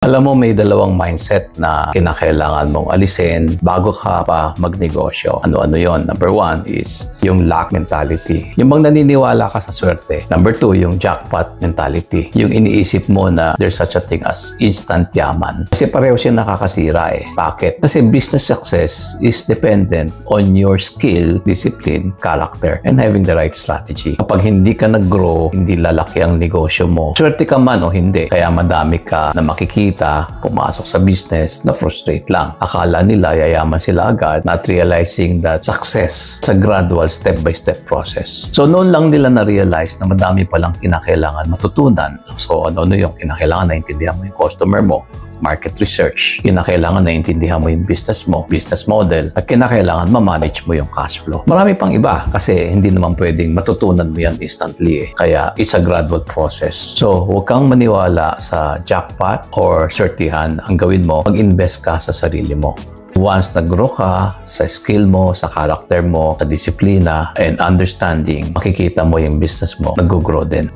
Alam mo, may dalawang mindset na kinakailangan mong alisin bago ka pa magnegosyo. Ano-ano yon? Number one is yung luck mentality. Yung bang naniniwala ka sa swerte. Number two, yung jackpot mentality. Yung iniisip mo na there's such a thing as instant yaman. Kasi pareho siya nakakasira eh. Bakit? Kasi business success is dependent on your skill, discipline, character, and having the right strategy. Kapag hindi ka nag-grow, hindi lalaki ang negosyo mo. Swerte ka man o hindi. Kaya madami ka na makikita pumasok sa business na frustrate lang. Akala nila yayaman sila agad, not realizing that success sa gradual step-by-step process. So noon lang nila na-realize na madami palang kinakailangan matutunan. So ano yung kinakailangan naintindihan mo yung customer mo, market research, kinakailangan naintindihan mo yung business mo, business model, at kinakailangan ma-manage mo yung cash flow. Marami pang iba kasi hindi naman pwedeng matutunan mo yan instantly eh. Kaya it's a gradual process. So huwag kang maniwala sa jackpot or swertihan. Ang gawin mo, mag-invest ka sa sarili mo. Once nag-grow ka sa skill mo, sa character mo, sa disiplina and understanding, makikita mo yung business mo nag-grow din.